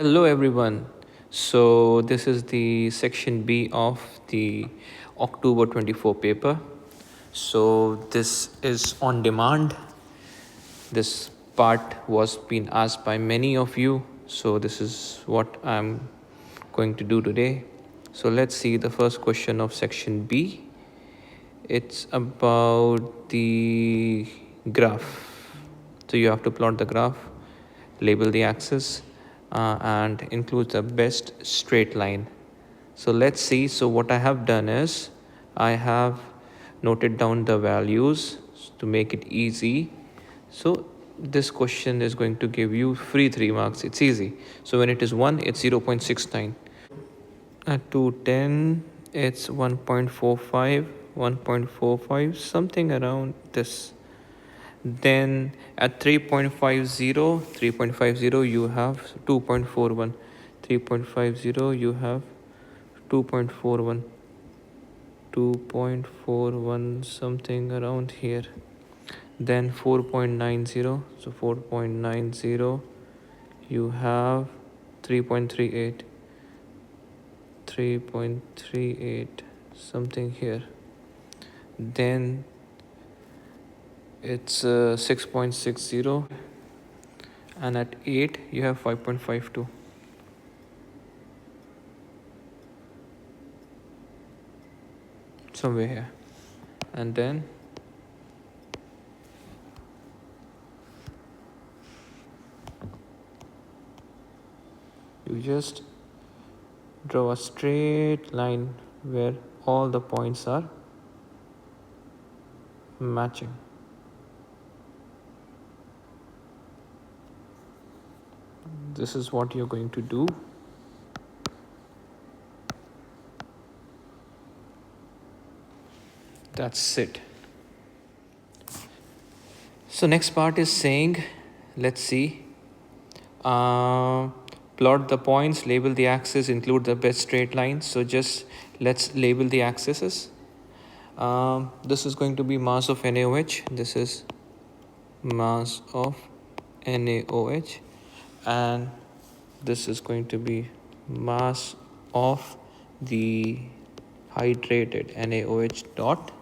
Hello everyone. So this is the section B of the October 24 paper. So this is on demand. This part was been asked by many of you. So this is what I'm going to do today. So let's see the first question of section B. It's about the graph. So you have to plot the graph, label the axis, and include the best straight line. So let's see. So what I have done is I have noted down the values to make it easy. So this question is going to give you free 3 marks. It's easy. So when it is 1, it's 0.69. At 210, it's 1.45, 1.45, something around this. Then at 3.50 you have 2.41. 3.50 you have 2.41. 2.41 something around here. Then 4.90, so 4.90 you have 3.38. 3.38 something here. Then it's 6.60, and at 8 you have 5.52. Somewhere here. And then you just draw a straight line where all the points are matching. This is what you're going to do. That's it. So next part is saying, let's see, plot the points, label the axis, include the best straight lines. So just let's label the axes. This is going to be mass of NaOH. This is mass of NaOH, and this is going to be mass of the hydrated NaOH dot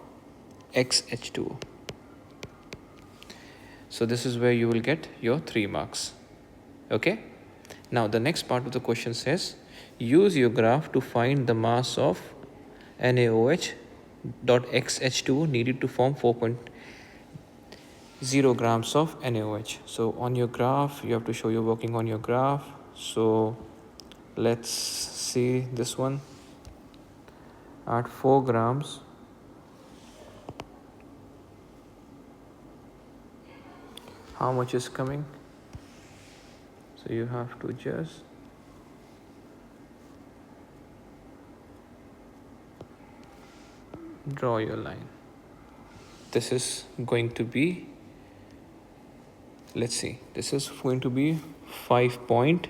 XH2O. So this is where you will get your 3 marks. Okay. Now the next part of the question says, use your graph to find the mass of NaOH dot XH2O needed to form 4.0 grams of NaOH. So on your graph, you have to show you're working on your graph. So let's see this one. At 4 grams, how much is coming? So you have to just draw your line. This is going to be, let's see, this is going to be 5 point,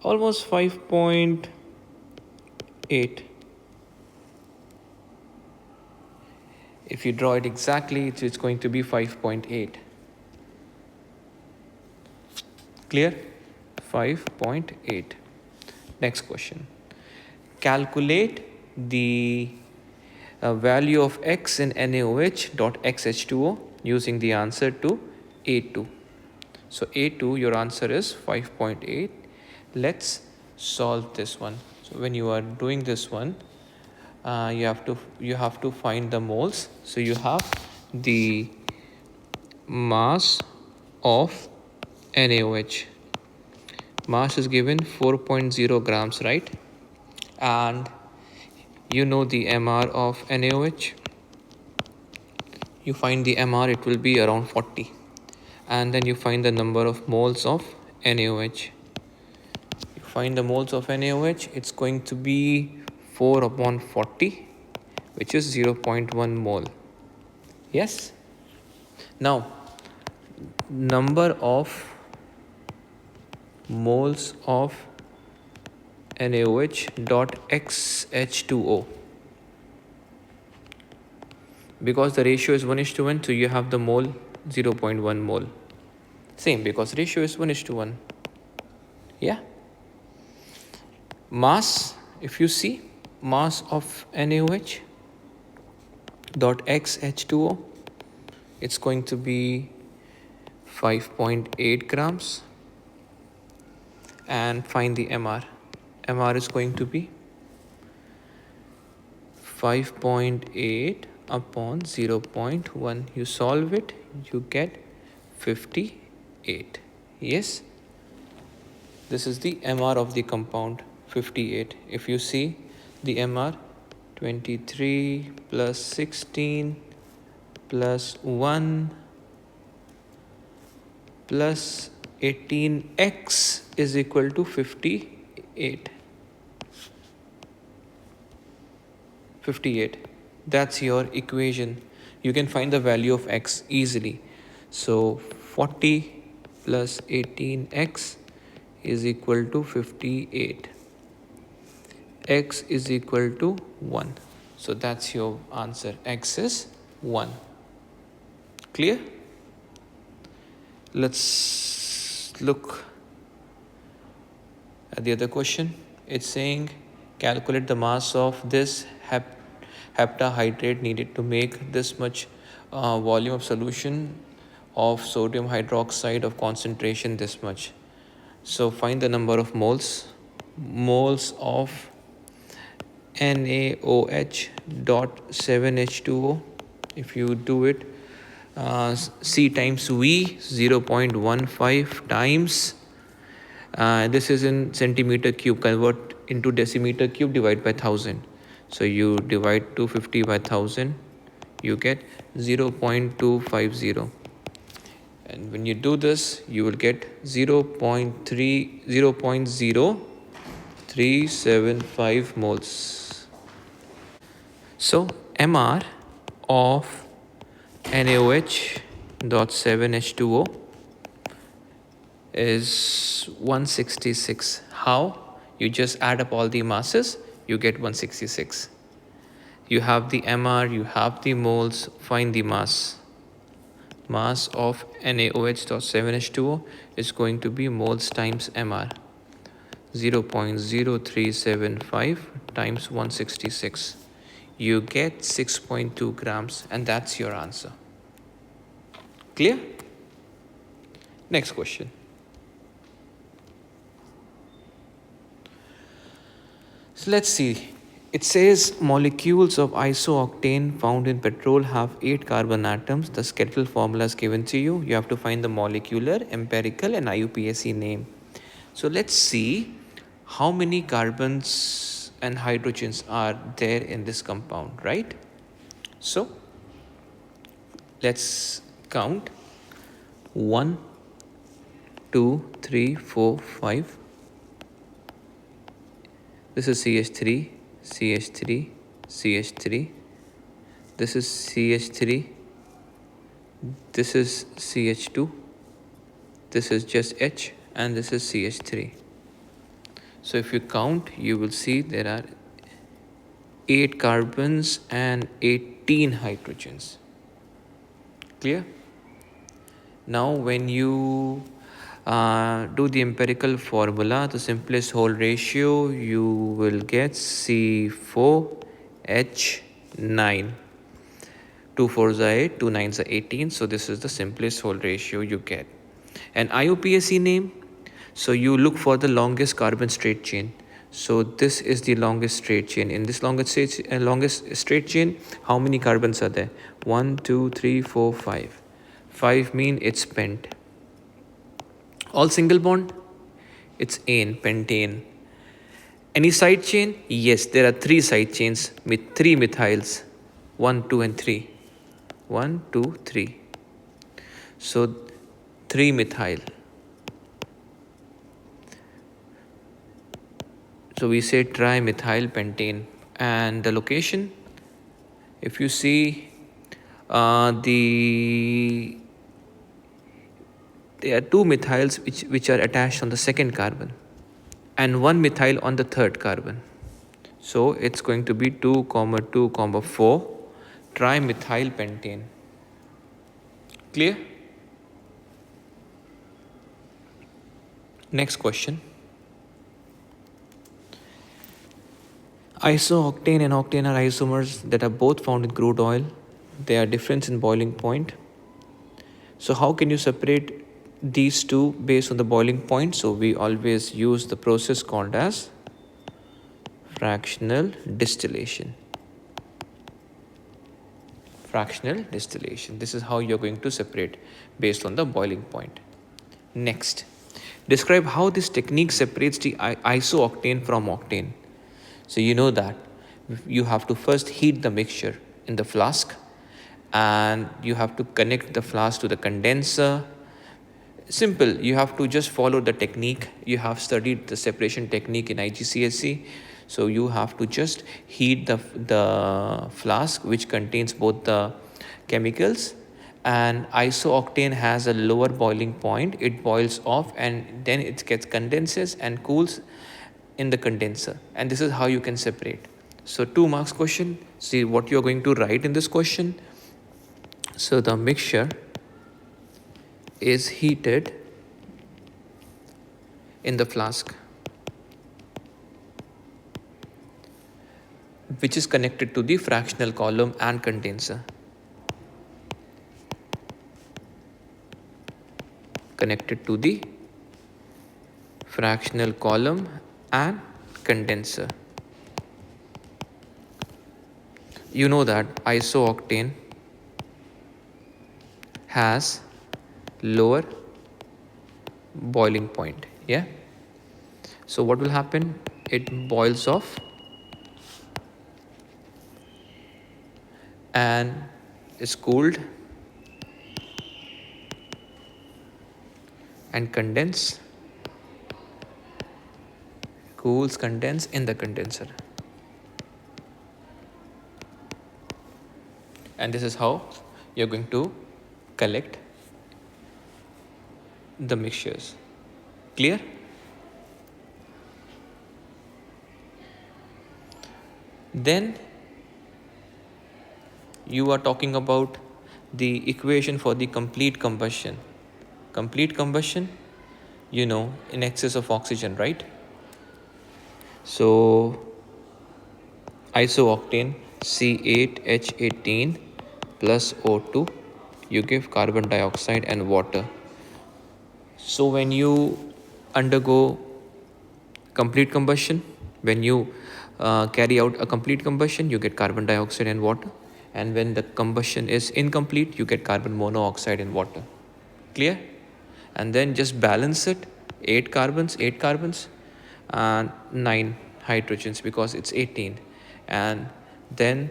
almost 5.8. If you draw it exactly, it's going to be 5.8. Clear? 5.8. Next question. Calculate the value of X in NaOH dot XH2O using the answer to A2. So A2, your answer is 5.8. Let's solve this one. So when you are doing this one, you have to find the moles. So you have the mass of NaOH. Mass is given 4.0 grams, right? And you know the MR of NaOH. You find the MR, it will be around 40. And then you find the number of moles of NaOH. You find the moles of NaOH, it's going to be 4 upon 40, which is 0.1 mole. Yes? Now, number of moles of NaOH dot XH2O. Because the ratio is 1:1, so you have the mole 0.1 mole. Same, because ratio is 1:1. Yeah. Mass, if you see, mass of NaOH dot X H2O, it's going to be 5.8 grams. And find the MR. MR is going to be 5.8 upon 0.1. You solve it, you get 58. Yes, this is the MR of the compound, 58. If you see the MR, 23 plus 16 plus 1 plus 18x is equal to 58. 58. That's your equation. You can find the value of x easily. So 40 plus 18x is equal to 58. X is equal to 1. So that's your answer. X is 1. Clear? Let's look at the other question. It's saying calculate the mass of this heptahydrate needed to make this much volume of solution of sodium hydroxide of concentration this much. So find the number of moles of NaOH dot 7H2O. If you do it, C times V, 0.15 times, this is in centimeter cube, convert into decimeter cube, divide by 1000. So you divide 250 by 1000, you get 0.250. And when you do this, you will get 0.0375 moles. So MR of NaOH dot 7H2O is 166. How? You just add up all the masses, you get 166. You have the MR, you have the moles, find the mass. Mass of NaOH dot 7H2O is going to be moles times MR. 0.0375 times 166. You get 6.2 grams, and that's your answer. Clear? Next question. So let's see. It says molecules of isooctane found in petrol have 8 carbon atoms. The skeletal formula is given to you. You have to find the molecular, empirical, and IUPAC name. So let's see how many carbons and hydrogens are there in this compound, right? So let's count. 1, 2, 3, 4, 5. This is CH3, CH3, CH3. This is CH3. This is CH2. This is just H, and this is CH3. So if you count, you will see there are 8 carbons and 18 hydrogens. Clear? Now when you do the empirical formula, the simplest whole ratio, you will get C4H9. 2 4s are 8, 2 9s are 18. So this is the simplest whole ratio you get. And IUPAC name, so you look for the longest carbon straight chain. So this is the longest straight chain. In this longest straight chain, how many carbons are there? 1, 2, 3, 4, 5. 5 mean it's spent. All single bond, it's ane, pentane. Any side chain? Yes, there are 3 side chains with 3 methyls. 1, 2, and 3. 1, 2, 3. So 3 methyl. So we say trimethyl pentane. And the location, if you see there are 2 methyls which are attached on the second carbon and 1 methyl on the third carbon. So it's going to be 2, 2, 4 trimethyl pentane. Clear? Next question. Isooctane and octane are isomers that are both found in crude oil. They are different in boiling point. So how can you separate these two based on the boiling point? So we always use the process called as fractional distillation. Fractional distillation. This is how you're going to separate based on the boiling point. Next, describe how this technique separates the isooctane from octane. So you know that you have to first heat the mixture in the flask, and you have to connect the flask to the condenser. Simple, you have to just follow the technique. You have studied the separation technique in IGCSE. So you have to just heat the flask which contains both the chemicals, and isooctane has a lower boiling point. It boils off and then it gets condenses and cools in the condenser, and this is how you can separate. So 2 marks question. See what you're going to write in this question. So the mixture is heated in the flask which is connected to the fractional column and condenser. Connected to the fractional column and condenser. You know that isooctane has lower boiling point. Yeah. So what will happen? It boils off and is cooled and cools, condense in the condenser. And this is how you're going to collect the mixtures. Clear? Then you are talking about the equation for the complete combustion. Complete combustion, you know, in excess of oxygen, right? So isooctane C8H18 plus O2, you give carbon dioxide and water. So when you undergo complete combustion, when you carry out a complete combustion, you get carbon dioxide and water. And when the combustion is incomplete, you get carbon monoxide and water. Clear? And then just balance it, 8 carbons and 9 hydrogens because it's 18. And then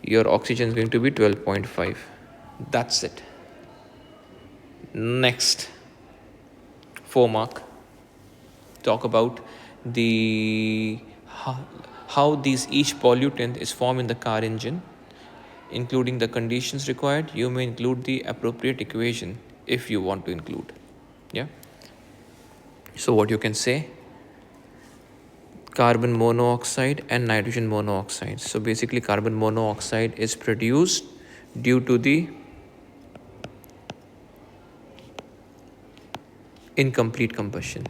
your oxygen is going to be 12.5. That's it. Next, 4 mark. Talk about the how these each pollutant is formed in the car engine, including the conditions required. You may include the appropriate equation if you want to include. Yeah. So what you can say, carbon monoxide and nitrogen monoxide. So basically carbon monoxide is produced due to the incomplete combustion.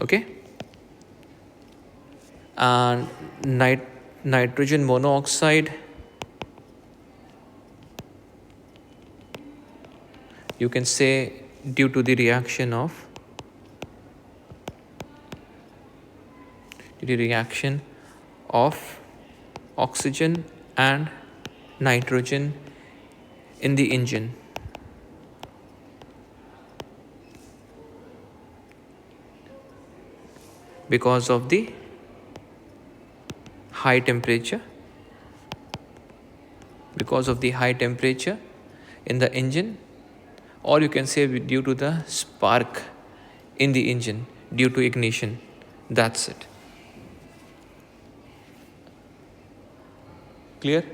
Okay. And nitrogen monoxide, you can say due to the reaction of oxygen and nitrogen in the engine. Because of the high temperature, in the engine, or you can say due to the spark in the engine due to ignition. That's it. Clear?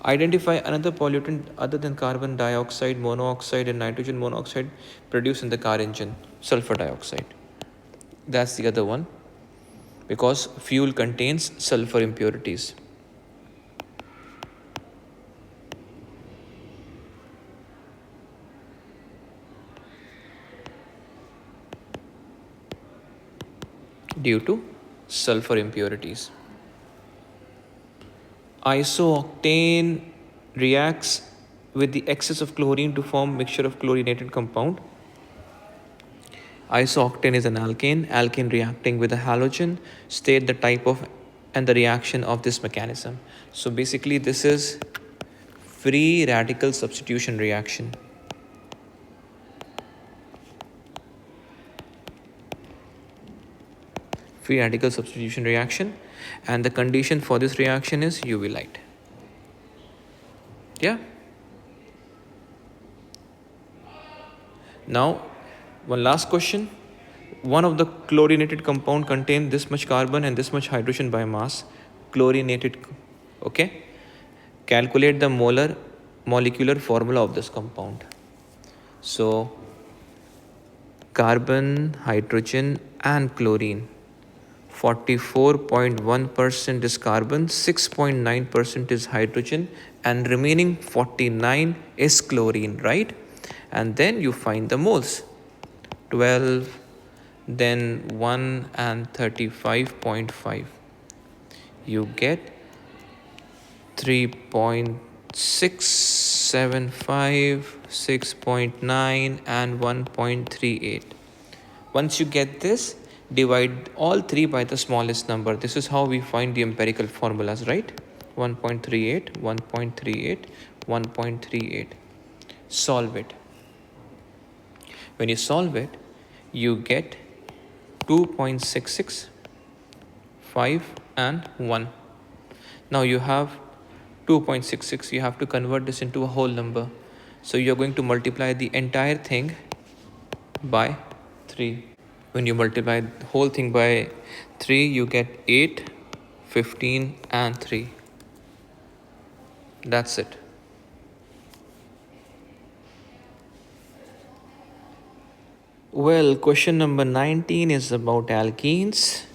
Identify another pollutant other than carbon dioxide, monoxide, and nitrogen monoxide produced in the car engine. Sulfur dioxide. That's the other one, because fuel contains sulfur impurities. due to sulfur impurities. Isooctane reacts with the excess of chlorine to form mixture of chlorinated compound. Isooctane is an alkane. Alkane reacting with a halogen. State the type of and the reaction of this mechanism. So basically this is free radical substitution reaction. Free radical substitution reaction, and the condition for this reaction is UV light. Yeah. Now one last question. One of the chlorinated compound contain this much carbon and this much hydrogen by mass. Chlorinated, okay. Calculate the molecular formula of this compound. So carbon, hydrogen and chlorine. 44.1% is carbon, 6.9% is hydrogen, and remaining 49 is chlorine, right? And then you find the moles. 12, then 1 and 35.5. You get 3.675, 6.9 and 1.38. Once you get this, divide all three by the smallest number. This is how we find the empirical formulas, right? 1.38, 1.38, 1.38. Solve it. When you solve it, you get 2.66, 5 and 1. Now you have 2.66. You have to convert this into a whole number. So you're going to multiply the entire thing by 3. When you multiply the whole thing by 3, you get 8, 15 and 3. That's it. Well, question number 19 is about alkenes.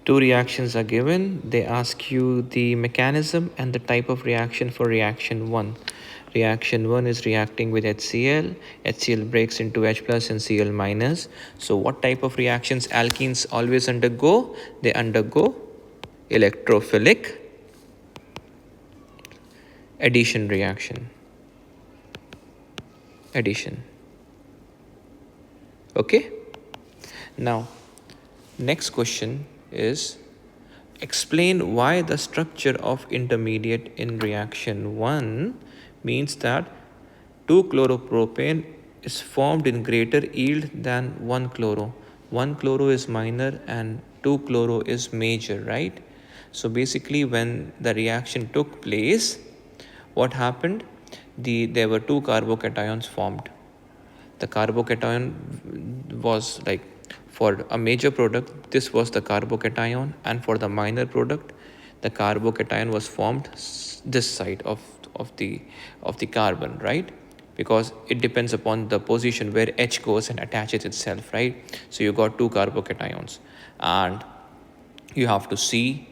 Two reactions are given. They ask you the mechanism and the type of reaction for reaction 1. Reaction 1 is reacting with HCl. HCl breaks into H plus and Cl minus. So what type of reactions alkenes always undergo? They undergo electrophilic addition reaction. Addition. Okay? Now, next question is explain why the structure of intermediate in reaction 1 means that 2-chloropropane is formed in greater yield than 1-chloro. 1-chloro is minor and 2-chloro is major, right? So basically when the reaction took place, what happened? There were 2 carbocations formed. The carbocation was like, for a major product, this was the carbocation, and for the minor product, the carbocation was formed this side of the carbon, right? Because it depends upon the position where H goes and attaches itself, right? So you got 2 carbocations, and you have to see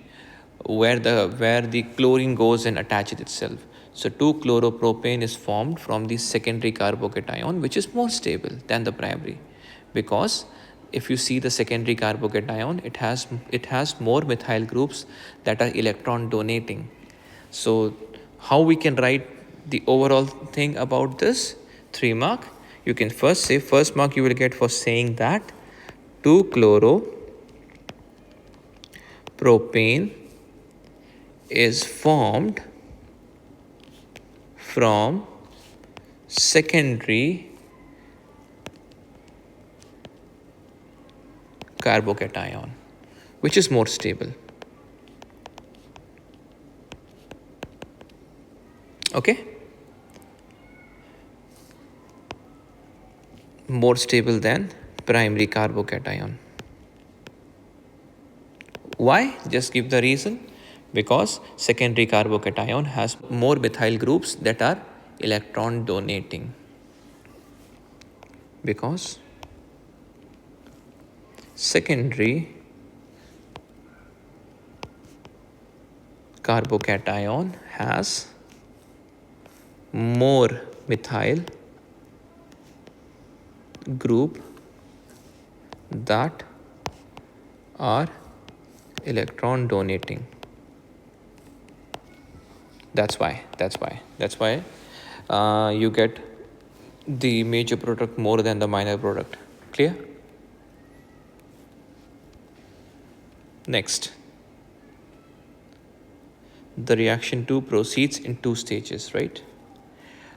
where the chlorine goes and attaches itself. So 2-chloropropane is formed from the secondary carbocation, which is more stable than the primary, because if you see the secondary carbocation, it has more methyl groups that are electron donating. So how we can write the overall thing about this? 3 mark. You can first say, first mark you will get for saying that 2-chloropropane is formed from secondary carbocation, which is more stable. Okay? More stable than primary carbocation. Why? Just give the reason. Because secondary carbocation has more methyl groups that are electron donating. Because secondary carbocation has more methyl group that are electron donating. That's why you get the major product more than the minor product. Clear? Next, the reaction 2 proceeds in 2 stages, right?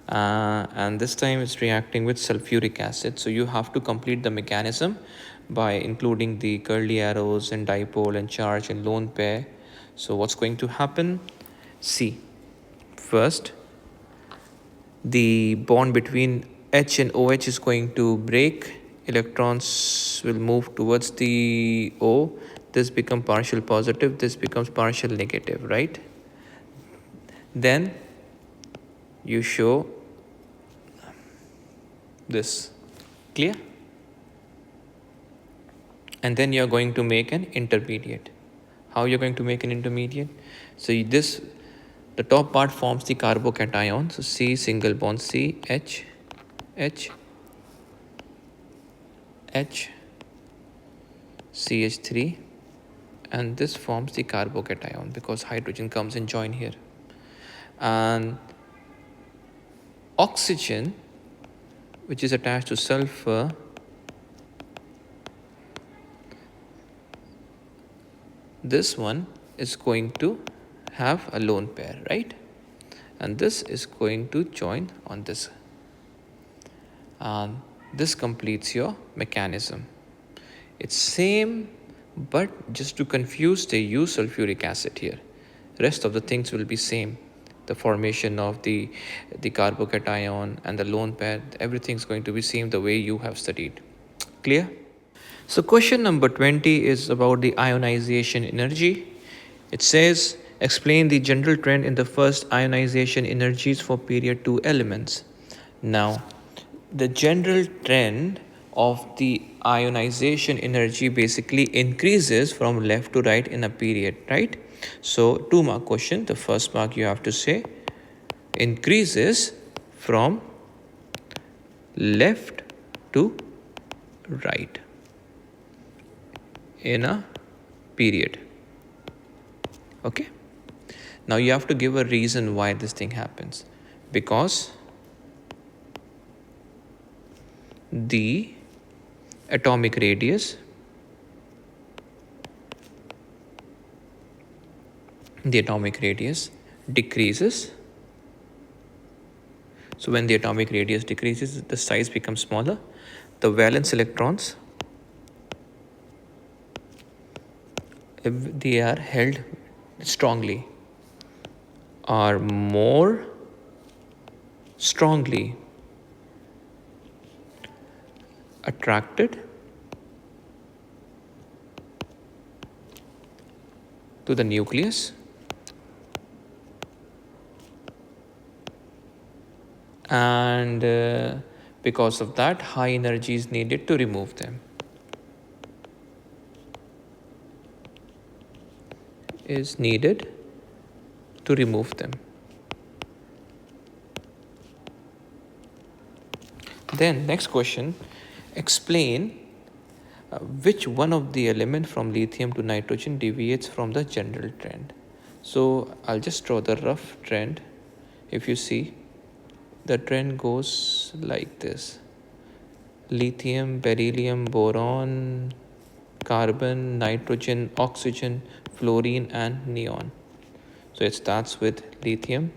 And this time it's reacting with sulfuric acid. So you have to complete the mechanism by including the curly arrows and dipole and charge and lone pair. So what's going to happen? See, first the bond between H and OH is going to break. Electrons will move towards the O. This becomes partial positive, this becomes partial negative, right? Then you show this. Clear? And then you're going to make an intermediate. How you're going to make an intermediate? So the top part forms the carbocation. So C single bond C, H, H, H, CH3, and this forms the carbocation because hydrogen comes and join here. And oxygen, which is attached to sulfur, this one is going to have a lone pair, right? And this is going to join on this. And this completes your mechanism. It's same, but just to confuse, they use sulfuric acid here. Rest of the things will be same. The formation of the carbocation and the lone pair, everything's going to be same the way you have studied. Clear? So question number 20 is about the ionization energy. It says, explain the general trend in the first ionization energies for period 2 elements. Now, the general trend of the ionization energy basically increases from left to right in a period, right? So 2-mark question. The first mark you have to say increases from left to right in a period. Okay. Now you have to give a reason why this thing happens. Because the atomic radius decreases. So when the atomic radius decreases, the size becomes smaller. The valence electrons, if they are held strongly, are more strongly attracted to the nucleus and because of that, high energy is needed to remove them. Then next question, explain which one of the element from lithium to nitrogen deviates from the general trend. So I'll just draw the rough trend. If you see, the trend goes like this: lithium, beryllium, boron, carbon, nitrogen, oxygen, fluorine, and neon. So it starts with lithium.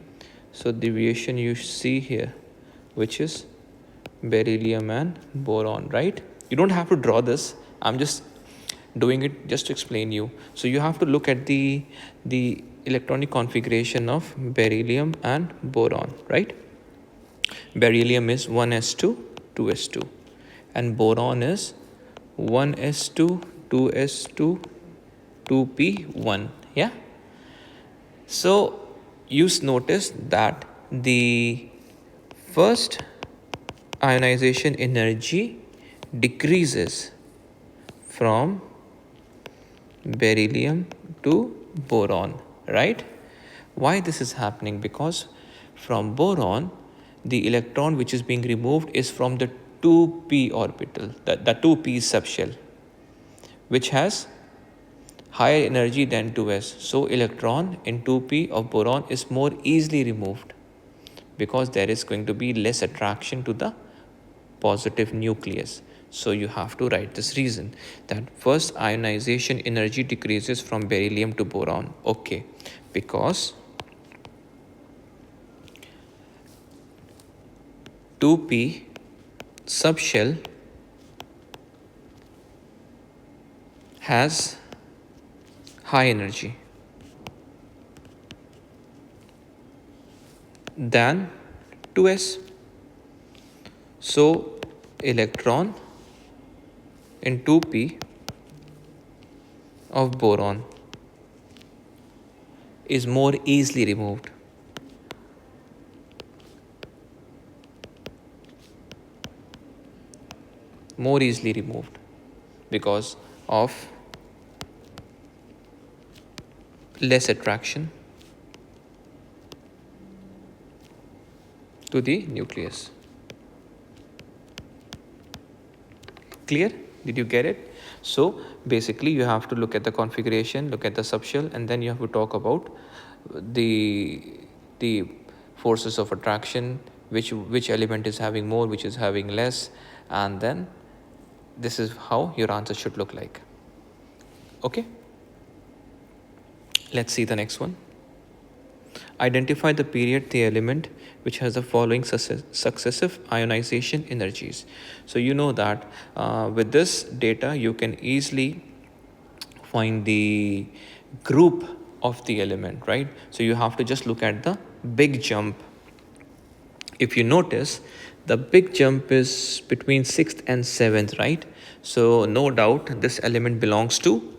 So deviation you see here, which is beryllium and boron, right? You don't have to draw this. I'm just doing it just to explain you. So you have to look at the electronic configuration of beryllium and boron, right? Beryllium is 1s2, 2s2, and boron is 1s2, 2s2, 2p1. Yeah. So you notice that the first ionization energy decreases from beryllium to boron, right? Why this is happening? Because from boron, the electron which is being removed is from the 2p orbital, the 2p subshell, which has higher energy than 2s. So electron in 2p of boron is more easily removed because there is going to be less attraction to the positive nucleus. So you have to write this reason that first ionization energy decreases from beryllium to boron. Okay, because 2p subshell has high energy than 2s. So electron in 2p of boron is more easily removed. More easily removed because of less attraction to the nucleus. Clear? Did you get it? So basically you have to look at the configuration, look at the subshell, and then you have to talk about the forces of attraction, which element is having more, which is having less, and then this is how your answer should look like. Okay? Let's see the next one. Identify the period the element which has the following successive ionization energies. So you know that with this data you can easily find the group of the element, right? So you have to just look at the big jump. If you notice, the big jump is between 6th and 7th, right? So no doubt this element belongs to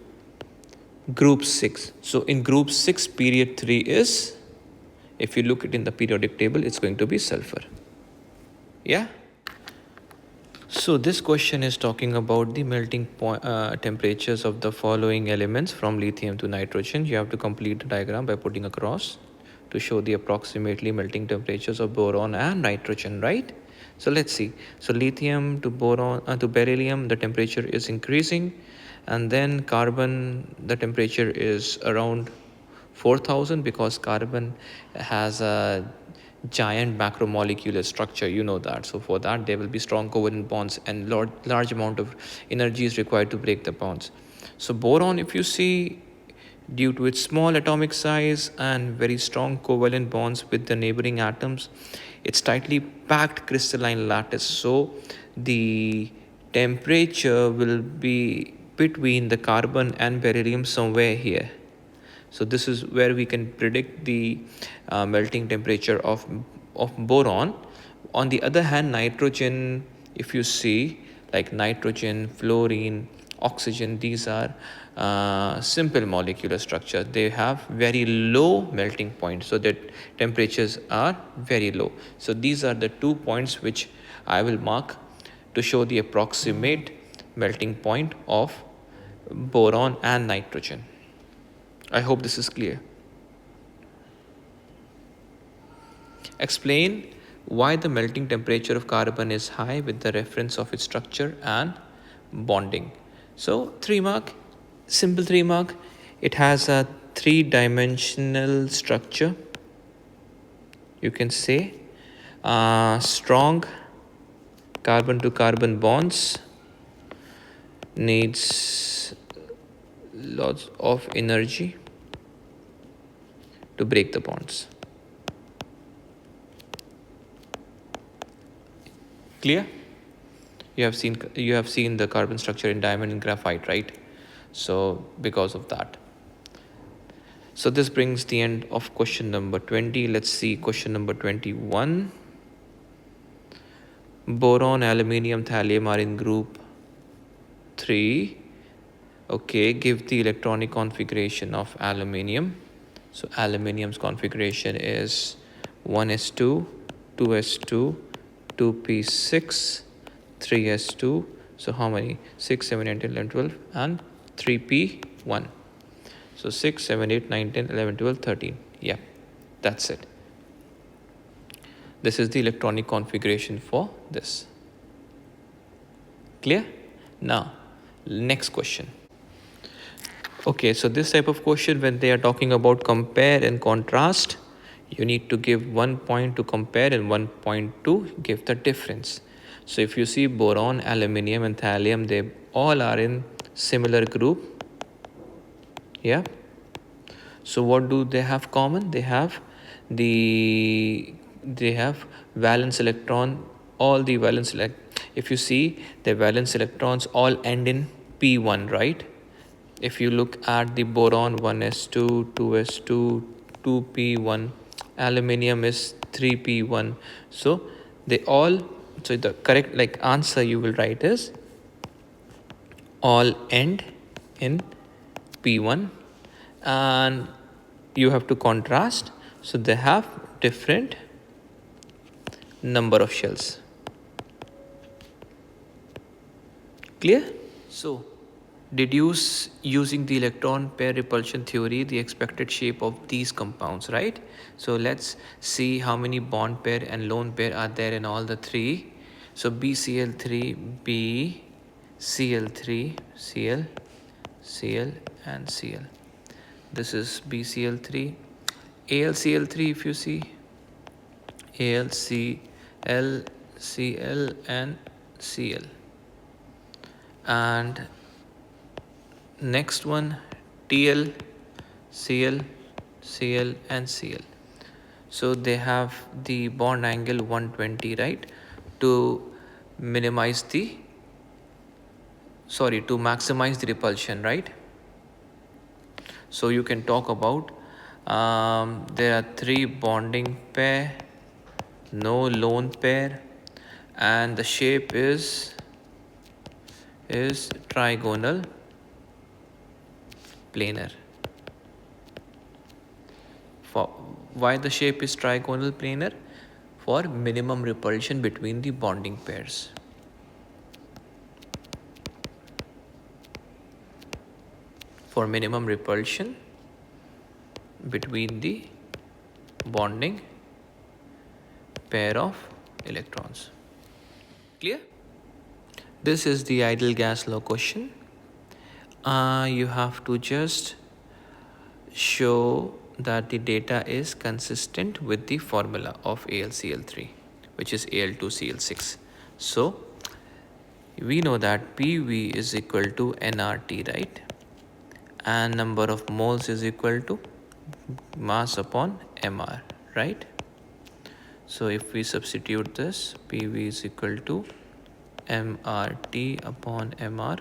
group 6. So in group 6, period 3 is, if you look at in the periodic table, it's going to be sulfur. Yeah? So this question is talking about the melting temperatures of the following elements from lithium to nitrogen. You have to complete the diagram by putting a cross to show the approximately melting temperatures of boron and nitrogen, right? So let's see. So lithium to boron to beryllium, the temperature is increasing, and then carbon, the temperature is around 4000 because carbon has a giant macromolecular structure, you know that. So for that there will be strong covalent bonds and large amount of energy is required to break the bonds. So boron, if you see, due to its small atomic size and very strong covalent bonds with the neighboring atoms, it's tightly packed crystalline lattice. So the temperature will be between the carbon and beryllium somewhere here. So this is where we can predict the melting temperature of boron. On the other hand, nitrogen, if you see, like nitrogen, fluorine, oxygen, these are simple molecular structure. They have very low melting point, so that temperatures are very low. So these are the 2 points which I will mark to show the approximate melting point of boron and nitrogen. I hope this is clear. Explain why the melting temperature of carbon is high with the reference of its structure and bonding. So 3 mark, simple 3 mark. It has a 3-dimensional structure. You can say strong carbon to carbon bonds, needs lots of energy to break the bonds. Clear? You have seen the carbon structure in diamond and graphite, right? So because of that. So this brings the end of question number 20. Let's see question number 21. Boron, aluminium, thallium are in group 3. Okay, give the electronic configuration of aluminium. So aluminium's configuration is 1s2, 2s2, 2p6, 3s2. So how many? 6, 7, 8, 10, 11, 12 and 3p1. So 6, 7, 8, 9, 10, 11, 12, 13. Yeah, that's it. This is the electronic configuration for this. Clear? Now, next question. Okay, so this type of question, when they are talking about compare and contrast, you need to give 1 point to compare and 1 point to give the difference. So if you see boron, aluminium and thallium, they all are in similar group. Yeah. So what do they have common? They have valence electron, all the valence if you see the valence electrons all end in p1, right? If you look at the boron, 1s2, 2s2, 2p1, aluminium is 3p1. So they all, so the correct answer you will write is all end in p1, and you have to contrast, so they have different number of shells. Clear? So deduce using the electron pair repulsion theory the expected shape of these compounds, right? So let's see how many bond pair and lone pair are there in all the three. So BCl3, B, Cl3, Cl, Cl and Cl. This is BCl3. AlCl3, if you see, AlCl, Cl and Cl. And next one, TL, Cl, Cl and Cl. So they have the bond angle 120, right? To maximize the repulsion, right? So you can talk about there are 3 bonding pair, no lone pair, and the shape is trigonal planar. For why the shape is trigonal planar? For minimum repulsion between the bonding pairs. For minimum repulsion between the bonding pair of electrons. Clear? This is the ideal gas law question. You have to just show that the data is consistent with the formula of AlCl3, which is Al2Cl6. So we know that PV is equal to nRT, right? And number of moles is equal to mass upon mR, right? So if we substitute this, PV is equal to mRT upon mR.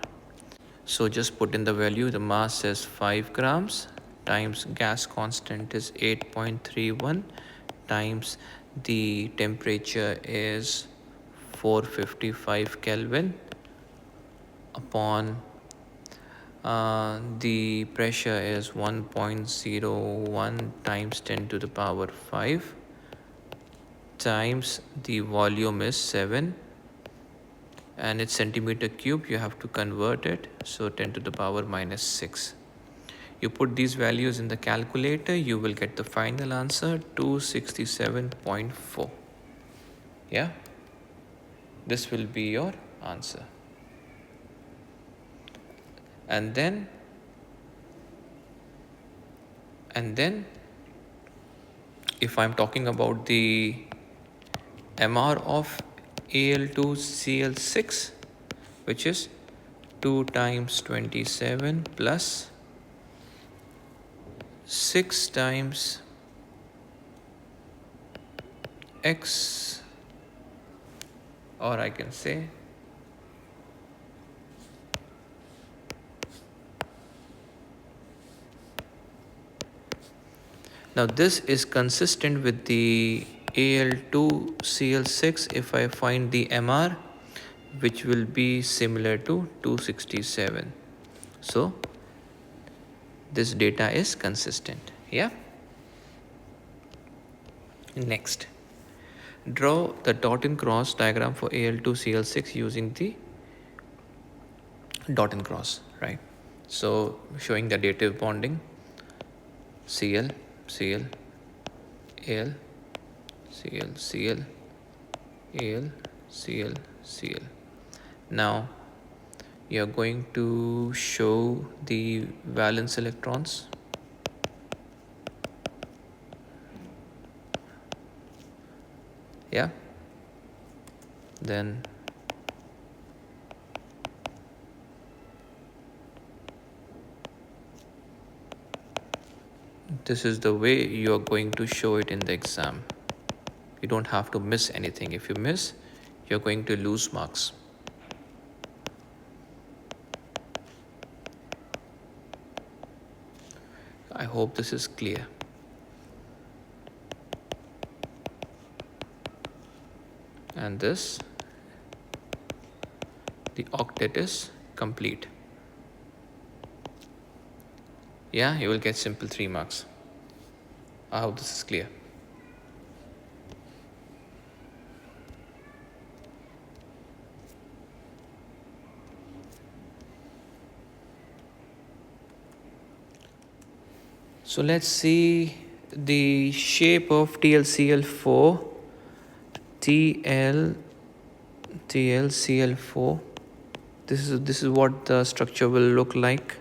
So just put in the value. The mass is 5 grams times gas constant is 8.31 times the temperature is 455 Kelvin upon the pressure is 1.01 times 10 to the power 5 times the volume is 7 and it's centimeter cube. You have to convert it, so 10 to the power minus 6. You put these values in the calculator, you will get the final answer 267.4. Yeah, this will be your answer. And then if I'm talking about the MR of Al2Cl6, which is 2 times 27 plus 6 times X, or I can say now this is consistent with the Al2Cl6 if I find the MR, which will be similar to 267. So this data is consistent. Yeah. Next, draw the dot and cross diagram for Al2Cl6 using the dot and cross, right? So showing the dative bonding Cl, Cl, Al, Cl, Cl, Al, Cl, Cl. Now you're going to show the valence electrons. Yeah, then this is the way you are going to show it in the exam. You don't have to miss anything. If you miss, you're going to lose marks. I hope this is clear. And this, the octet is complete. Yeah, you will get simple 3 marks. I hope this is clear. So let's see the shape of TlCl4, TlCl4. This is what the structure will look like.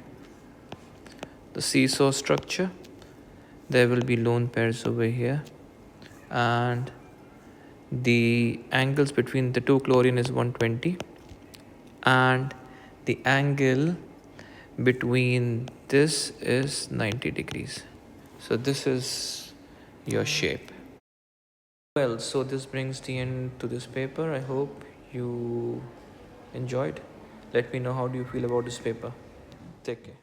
The seesaw structure. There will be lone pairs over here, and the angles between the two chlorine is 120, and the angle between this is 90 degrees. So this is your shape. Well, so this brings the end to this paper. I hope you enjoyed. Let me know how do you feel about this paper. Take care.